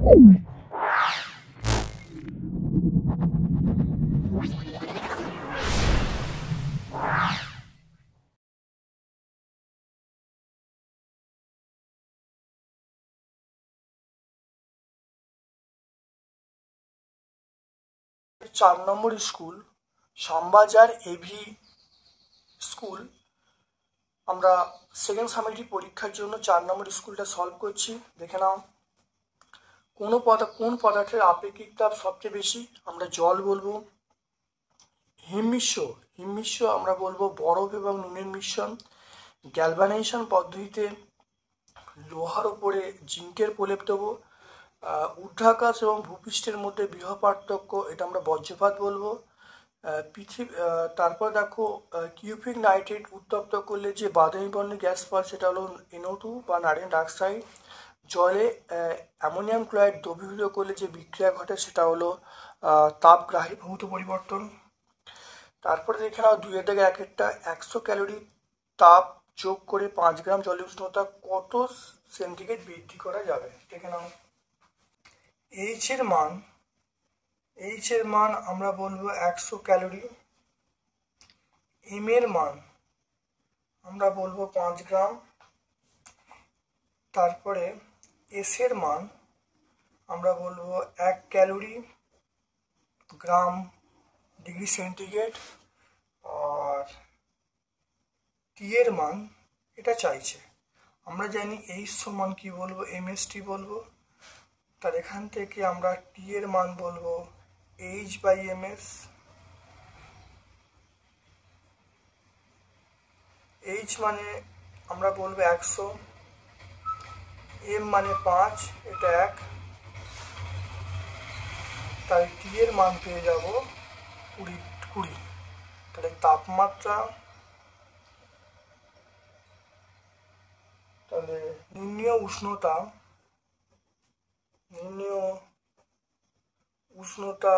চার নম্বর school Shyambazar AV school. আমরা second summative পরীক্ষার জন্য 4 নম্বর স্কুলটা সলভ করছি। দেখে নাও, কোন পদার্থের আপেক্ষিক তাপ সবচেয়ে বেশি? আমরা জল বলবো। হিমমিশ্র আমরা বলবো বরফ এবং নুনের মিশ্রণ। গ্যালভানাইজেশন পদ্ধতিতে লোহার উপরে জিঙ্কের প্রলেপ দেবো। ঊর্ধ্বাকাশ এবং ভূপৃষ্ঠের মধ্যে বৃহৎ পার্থক্য, এটা আমরা বজ্রপাত বলবো। তারপর দেখো, কিউপিক নাইট্রেট উত্তপ্ত করলে যে বাদামি বর্ণের গ্যাস পায় সেটা হলো NO2 বা নাইট্রোজেন ডাইঅক্সাইড। জলে অ্যামোনিয়াম ক্লোরাইড দ্রবীভূত করলে যে বিক্রিয়া ঘটে সেটা হলো তাপগ্রাহী ভৌত পরিবর্তন। তারপরে দেখে নাও 2 থেকে 1 100 ক্যালোরি তাপ যোগ করে 5 গ্রাম জলের উষ্ণতা কত সেন্টিগ্রেড বৃদ্ধি করা যাবে? দেখে নাও, এইচ এর মান আমরা বলবো 100 ক্যালোরি। এম এর মান আমরা বলবো 5 গ্রাম। তারপরে এস এর মান আমরা বলবো 1 ক্যালোরি গ্রাম ডিগ্রি সেন্টিগ্রেড। আর টি এর মান এটা চাইছে, আমরা জানি এইচ সমান কি বলবো, MST বলবো। তার এখান থেকে আমরা টি এর মান বলবো H/ms। H মানে আমরা বলবো 100, M মানে 5, এটা 1, তাই টি এর মান পেয়ে যাব 20। তাহলে তাপমাত্রা, তাহলে নির্ণীয় উষ্ণতা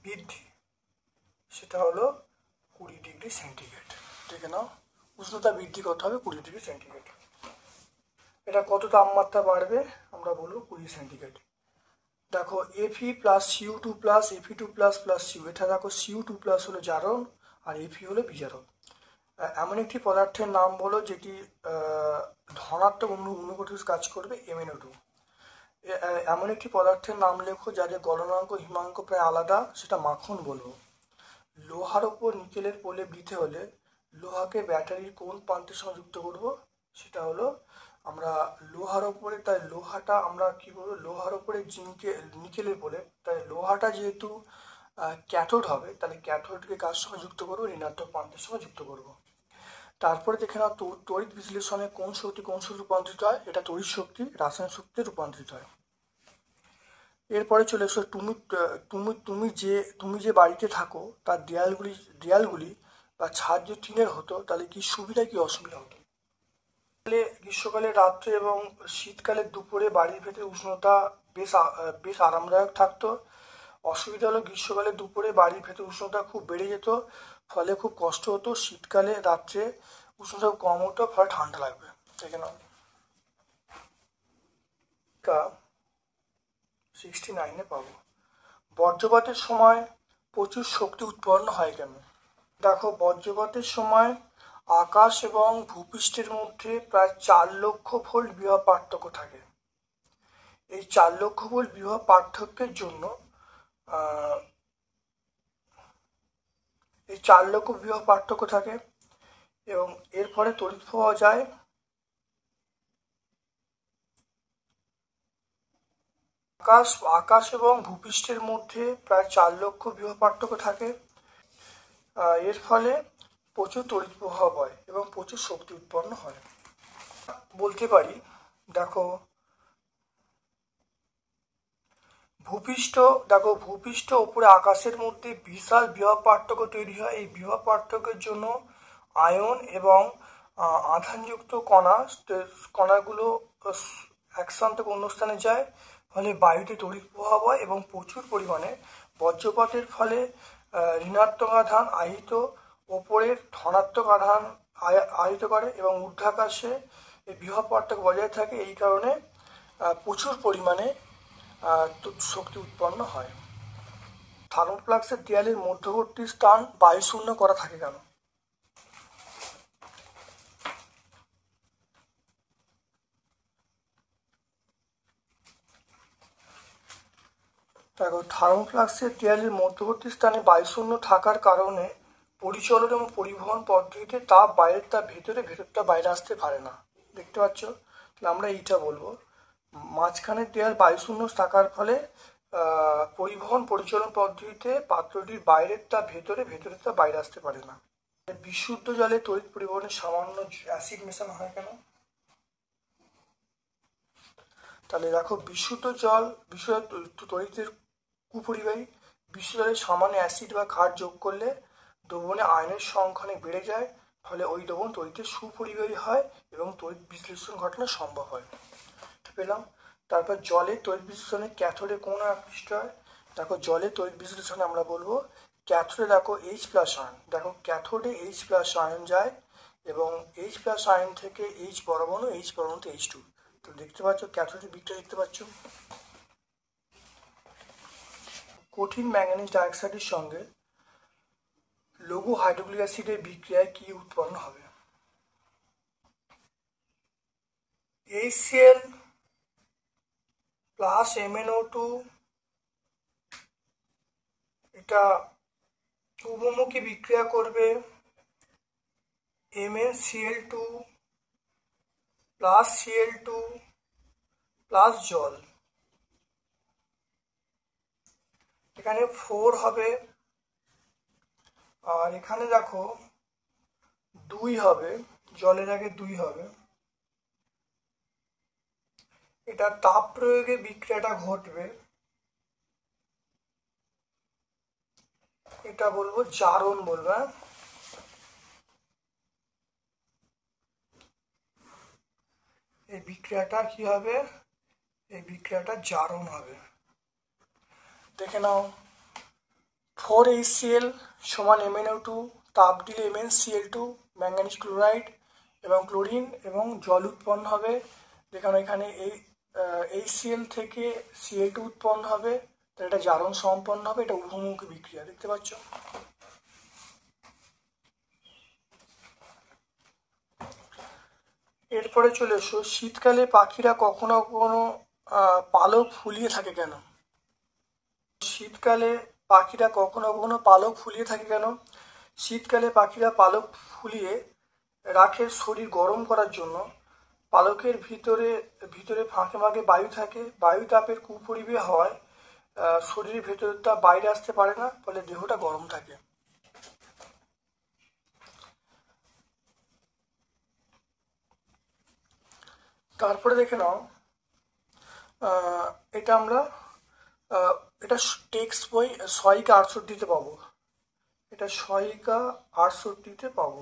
বৃদ্ধি সেটা হলো 20 ডিগ্রি সেন্টিগ্রেড। ঠিক না? উষ্ণতা বৃদ্ধি করতে হবে 20 ডিগ্রি সেন্টিগ্রেড। এটা কত তাপমাত্রা বাড়বে? আমরা বলবো 20 সেন্টিগ্রেড। দেখো Fe plus CO2 plus Fe2 plus plus CO, এটা দেখো CO2 প্লাস হলো জারণ আর Fe হলো বিজারক। এমন একটি পদার্থের নাম বলো যেটি ধনাত্মক অনুঘটক কাজ করবে, MnO2। এমন একটি পদার্থের নাম লেখো যাদের গলনাঙ্ক হিমাঙ্ক প্রায় আলাদা, সেটা মাখন বলবো। লোহার ওপর নিকেলের প্রলেপ দিতে হলে লোহাকে ব্যাটারির কোন প্রান্তের সঙ্গে যুক্ত করব? সেটা হলো আমরা লোহার ওপরে, তাই লোহাটা আমরা কি বলবো, লোহার ওপরে নিকেলের প্রলেপ, তাই লোহাটা যেহেতু ক্যাথোড হবে, তাহলে ক্যাথোডকে কার সঙ্গে যুক্ত করবো? ঋণাত্মক প্রান্তের সঙ্গে যুক্ত করবো। তারপরে দেখে নাও, তড়িৎ বিশ্লেষণে কোন শক্তি রূপান্তরিত হয়? এটা তড়িৎ শক্তি রাসায়নিক শক্তিতে রূপান্তরিত হয়। এরপরে চলে এসো, তুমি যে বাড়িতে থাকো তার দেয়ালগুলি বা ছাদ যদি টিনের হতো তাহলে কি সুবিধা কি অসুবিধা হতো? গ্রীষ্মকালে রাত্রে এবং শীতকালে দুপুরে বাড়ির ভেতরে উষ্ণতা বেশ আরামদায়ক থাকতো। অসুবিধা হলো গ্রীষ্মকালে দুপুরে বাড়ির ভেতরে উষ্ণতা খুব বেড়ে যেত, ফলে খুব কষ্ট হতো। শীতকালে রাত্রে উষ্ণতা কম হতো, ফলে ঠান্ডা লাগবে। দেখে নাও, 69 পাবো। বজ্রপাতের সময় প্রচুর শক্তি উৎপন্ন হয় কেন? দেখো, বজ্রপাতের সময় আকাশ এবং ভূপৃষ্ঠের মধ্যে প্রায় 4 লক্ষ ভোল্ট বিভব পার্থক্য থাকে। এই 4 লক্ষ ভোল্ট বিভব পার্থক্যের জন্য এই 4 লক্ষ বিভব পার্থক্য থাকে এবং এর ফলে তড়িৎ পাওয়া যায় আকাশ এবং ভূপৃষ্ঠের মধ্যে প্রায় 4 লক্ষ বিভব পার্থক্য থাকে। এর ফলে প্রচুর তড়িৎ প্রবাহ হয় এবং প্রচুর শক্তি উৎপন্ন হয়। বলতে পারি, দেখো ভূপৃষ্ঠ উপরে আকাশের মধ্যে বিশাল বিভব পার্থক্য তৈরি হয়। এই বিভব পার্থক্যের জন্য আয়ন এবং আধানযুক্ত কণাগুলো এক স্থান থেকে অন্য স্থানে যায়, ফলে বায়ুতে তড়িৎ প্রবাহ হয় এবং প্রচুর পরিমাণে বজ্রপাতের ফলে ঋণাত্মক আধান আহিত ওপরের ধনাত্মক আধান আহিত করে এবং ঊর্ধ্বাকাশে এই বিভব পার্থক্য বজায় থাকে। এই কারণে প্রচুর পরিমাণে শক্তি উৎপন্ন হয়। থার্মোফ্লাক্সের দেয়ালের মধ্যবর্তী স্থান বায়ুশূন্য করা থাকে কেন? দেখো, থার্মোফ্লাক্সের দেয়ালের মধ্যবর্তী স্থানে বায়ুশূন্য থাকার কারণে পরিচলন এবং পরিবহন পদ্ধতিতে তাপ বাইরের তাপ ভেতরে, ভেতর তাপ বাইরে আসতে পারে না। দেখতে পাচ্ছ? তাহলে আমরা এইটা বলবো, মাঝখানের দেয়াল বায়ুশূন্য থাকার ফলে পরিবহন পরিচালন পদ্ধতিতে পাত্রটির বাইরের তাপ ভেতরে, ভেতরের তাপ বাইরে আসতে পারে না। বিশুদ্ধ জলে তড়িৎ পরিবহনে সামান্য অ্যাসিড মেশানো হয় কেন? তাহলে দেখো, বিশুদ্ধ জল তড়িতের কুপরিবাহী। বিশুদ্ধ জলে সামান্য অ্যাসিড বা ক্ষার যোগ করলে দ্রবণে আয়নের সংখ্যা অনেক বেড়ে যায়, ফলে ওই দ্রবণ তড়িতের সুপরিবাহী হয় এবং তড়িৎ বিশ্লেষণ ঘটানো সম্ভব হয়। পেলাম। তারপর জলে তড়িৎ বিশ্লেষণে ক্যাথোডে কোন আকৃষ্ট হয়? দেখো, জলে তড়িৎ বিশ্লেষণে আমরা বলবো ক্যাথোডে দেখো H+ আয়ন। দেখো, ক্যাথোডে H+ আয়ন যায় এবং H+ আয়ন থেকে H পরমাণু, H পরমাণুতে H2। তো দেখতে পাচ্ছ ক্যাথোডের বিক্রিয়া দেখতে পাচ্ছ। কঠিন ম্যাঙ্গানিজ ডাইঅক্সাইডের সঙ্গে লঘু হাইড্রোক্লোরিক অ্যাসিডের বিক্রিয়ায় কি উৎপন্ন হবে? HCl প্লাস MnO2, এটা উভমুখী বিক্রিয়া করবে MnCl2 প্লাস Cl2 প্লাস জল। এখানে 4 হবে, আর এখানে দেখো 2 হবে, জলের আগে 2 হবে। এটা তাপ প্রয়োগে বিক্রিয়াটা ঘটবে, এটা বলবো জারণ বলবো। এই বিক্রিয়াটা কি হবে? এই বিক্রিয়াটা জারণ হবে। দেখে নাও, 4HCl সমান MnO2, তাপ দিলে MnCl2, ম্যাঙ্গানিজ ক্লোরাইড এবং ক্লোরিন এবং জল উৎপন্ন হবে। দেখানো এখানে এই HCl থেকে Cl2 উৎপন্ন হবে, তাহলে এটা জারণ সম্পন্ন হবে। এটা উভমুখী বিক্রিয়া, দেখতে পাচ্ছ। এরপরে চলে এসো, শীতকালে পাখিরা কখনো কখনো পালক ফুলিয়ে থাকে কেন? শীতকালে পাখিরা কখনো কখনো পালক ফুলিয়ে থাকে কেন? শীতকালে পাখিরা পালক ফুলিয়ে রাখে শরীর গরম করার জন্য। পালকের ভিতরে ফাঁকে ফাঁকে বায়ু থাকে, বায়ু তাপের কুপরিবাহী হওয়ায় শরীরের ভেতরের তাপ বাইরে আসতে পারে না, ফলে দেহটা গরম থাকে। তারপরে দেখে নাও, এটা আমরা এটা টেক্সট বই 668 পাবো। এটা 668 পাবো।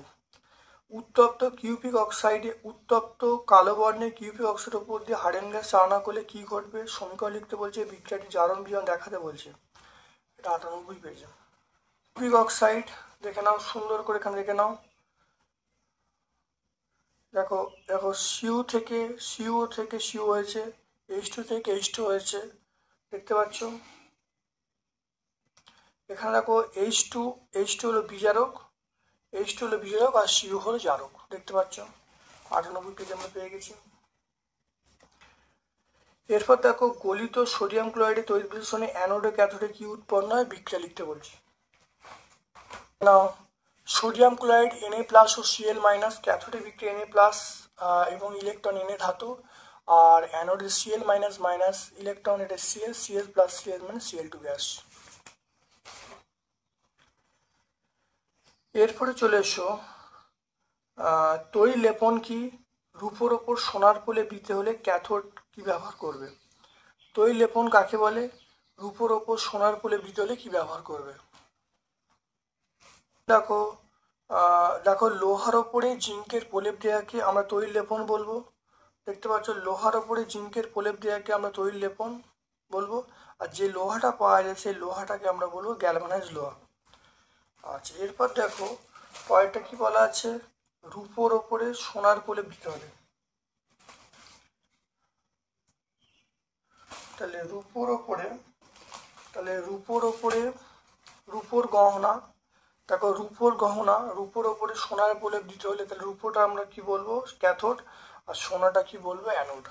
উত্তপ্ত কিউপিক অক্সাইডে, উত্তপ্ত কালো বর্ণের কিউপিক অক্সাইডের উপর দিয়ে হাইড্রোজেন গ্যাস চালনা করলে কি ঘটবে? সমীকরণ লিখতে বলছে, বিক্রিয়াটি জারণ বিজারণ দেখাতে বলছে। এটা 98 পেজে। কিউপিক অক্সাইড দেখে নাও, সুন্দর করে এখানে দেখে নাও। দেখো দেখো, CO থেকে CO হয়েছে, H2 থেকে H2 হয়েছে, দেখতে পাচ্ছ। এখানে দেখো H2 হলো বিজারক, H2 হলো বিজারক আর CO হলো জারক, দেখতে পাচ্ছ। 98 পেজে আমরা পেয়ে গেছি। এরপর দেখো, গলিত সোডিয়াম ক্লোরাইডে তড়িৎ বিশ্লেষণে অ্যানোডে ক্যাথোডে কি উৎপন্ন হয়? বিক্রিয়া লিখতে বলছি। নাও, সোডিয়াম ক্লোরাইড Na+ ও Cl- ক্যাথোডে বিক্রিয়া Na+ এবং ইলেকট্রন Na ধাতু, আর অ্যানোডে Cl- ইলেকট্রন, এটা Cl+Cl মানে Cl2 গ্যাস। এরপরে চলে এসো, তড়িৎ লেপন কি? রূপোর ওপর সোনার পোলে দিতে হলে ক্যাথোড কি ব্যবহার করবে? তড়িৎ লেপন কাকে বলে? রূপোর ওপর সোনার পোলে দিতে হলে কি ব্যবহার করবে? দেখো দেখো, লোহার ওপরে জিঙ্কের প্রলেপ দেওয়াকে আমরা তড়িৎ লেপন বলবো, দেখতে পাচ্ছ। লোহার ওপরে জিঙ্কের প্রলেপ দেওয়াকে আমরা তড়িৎ লেপন বলবো, আর যে লোহাটা পাওয়া যায় সেই লোহাটাকে আমরা বলবো গ্যালভানাইজড লোহা। আচ্ছা, এরপর দেখো পরেরটা কি বলা আছে? রূপোর ওপরে সোনার প্রলেপ দিতে হবে। তাহলে রূপোর গহনা, দেখো রূপোর গহনা, রূপোর ওপরে সোনার প্রলেপ দিতে হলে তাহলে রূপোটা আমরা কি বলবো ক্যাথোড, আর সোনাটা কি বলবো অ্যানোড।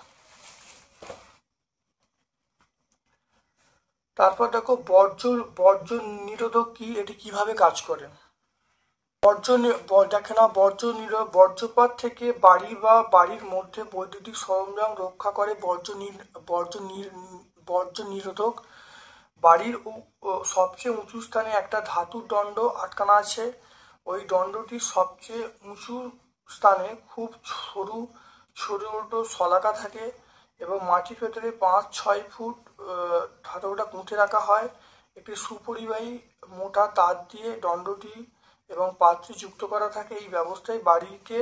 তারপর দেখো বর্জ্য নিরোধক কি, এটি কিভাবে কাজ করে। দেখে না, বর্জ্যপাত থেকে বাড়ি বা বাড়ির মধ্যে বৈদ্যুতিক সরঞ্জাম রক্ষা করে বর্জ্য নিরোধক। বাড়ির সবচেয়ে উঁচু স্থানে একটা ধাতুর দণ্ড আটকানো আছে। ওই দণ্ডটির সবচেয়ে উঁচু স্থানে খুব সরু ছোট শলাকা থাকে এবং মাটির ভেতরে 5-6 ফুট ধাতুটা পুঁতে রাখা হয়। একটি সুপরিবাহী মোটা তার দিয়ে দণ্ডটি এবং পাত্রে যুক্ত করা থাকে। এই ব্যবস্থায় বাড়িকে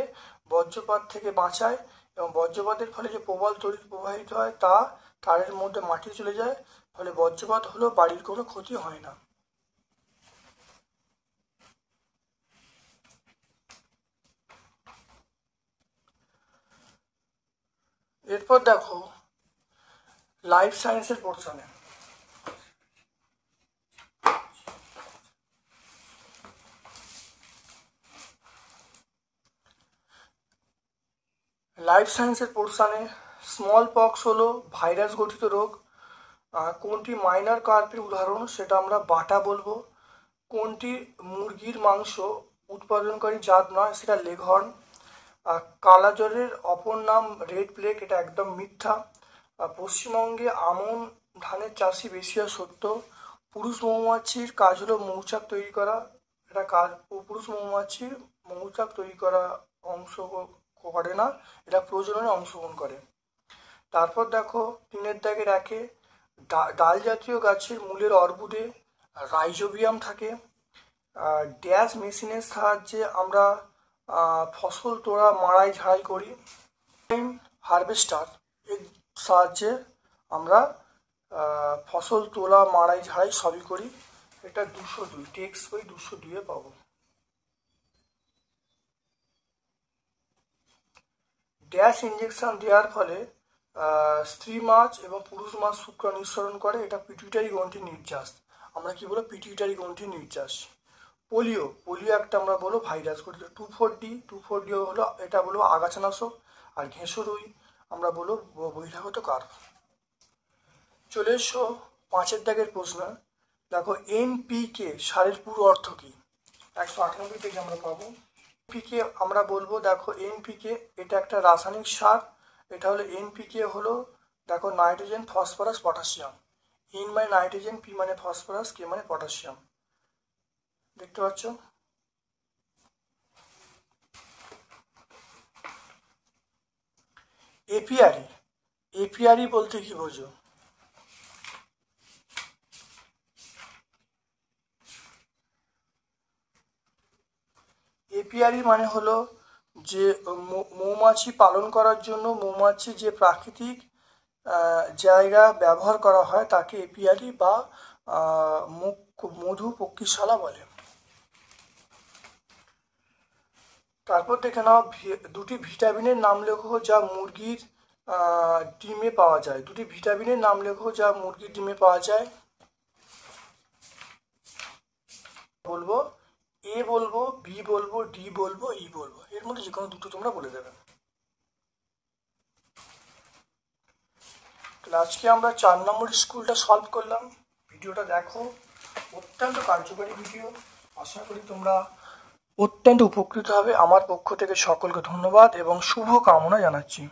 বজ্রপাত থেকে বাঁচায় এবং বজ্রপাতের ফলে যে প্রবল তড়িৎ প্রবাহিত হয় তা তারের মধ্যে মাটি চলে যায়, ফলে বজ্রপাত হলেও বাড়ির কোনো ক্ষতি হয় না। এরপর দেখো লাইফ সায়েন্সের পোর্শনে স্মল পক্স হলো ভাইরাস গঠিত রোগ। কোনটি মাইনার কার্পের উদাহরণ সেটা আমরা বাটা বলবো। কোনটি মুরগির মাংস উৎপাদনকারী জাত নয় সেটা লেঘর্ন। কালা জ্বরের অপর নাম রেড প্লেগ, এটা একদম মিথ্যা। পশ্চিমবঙ্গে আমন ধানের চাষই বেশি হয় সত্য। পুরুষ মৌমাছির কাজ হলো মৌচাক তৈরি করা, এটা পুরুষ মৌমাছির মৌচাক তৈরি করা অংশ করে না, এটা প্রজননে অংশগ্রহণ করে। তারপর দেখো 3 দাগের 1 ডাল জাতীয় গাছের মূলের অর্বুদে রাইজোবিয়াম থাকে। ড্যাশ মেশিনের সাহায্যে আমরা ফসল তোলা মাড়াই ঝাড়াই করি। হারভেস্টার এর সাহায্যে আমরা ফসল তোলা মাড়াই ঝাড়াই সবই করি। এটা 202 টেক্সট বই 202-এ পাবো। ড্যাশ ইঞ্জেকশন দেওয়ার ফলে স্ত্রী মাছ এবং পুরুষ মাছ শুক্র নিঃসরণ করে, এটা পিটুইটারি গ্রন্থির নির্যাস। আমরা কি বলবো পিটুইটারি গ্রন্থির নির্যাস। পোলিও একটা আমরা বলবো ভাইরাস গঠিত। 2,4-D হলো এটা বলবো আগাছানাশক। আর ঘেঁষুরুই আমরা বলবো বহিরাগত কার্প। চলে এসো 5 দাগের প্রশ্ন। দেখো এনপিকে সারের পুরো অর্থ কি, 198 থেকে আমরা পাবো। এনপিকে আমরা বলবো, দেখো এনপিকে এটা একটা রাসায়নিক সার। এটা হলো এনপিকে হলো দেখো নাইট্রোজেন ফসফরাস পটাশিয়াম। এন মানে নাইট্রোজেন, পি মানে ফসফরাস, কে মানে পটাশিয়াম। দেখতে পাচ্ছ। এপিআরি বলতে কি বোঝো? এপিআরি মানে হলো যে মৌমাছি পালন করার জন্য মৌমাছি যে প্রাকৃতিক জায়গা ব্যবহার করা হয় তাকে এপিআরি বা মধু পক্ষীশালা বলে। তারপর দেখে নাও 2টি ভিটামিনের নাম লেখো যা মুরগির ডিমে পাওয়া যায়। 2টি ভিটামিনের নাম লেখো যা মুরগির ডিমে পাওয়া যায়। বলবো এ বলবো, বি বলবো, ডি বলবো, ই বলবো, এর মধ্যে যে কোনো দুটো তোমরা বলে দেবে। তাহলে আজকে আমরা 4 নম্বর স্কুলটা সলভ করলাম। ভিডিওটা দেখো, অত্যন্ত কার্যকরী ভিডিও। আশা করি তোমরা অত্যন্ত উপকৃত হবে। আমার পক্ষ থেকে সকলকে ধন্যবাদ এবং শুভ কামনা জানাচ্ছি।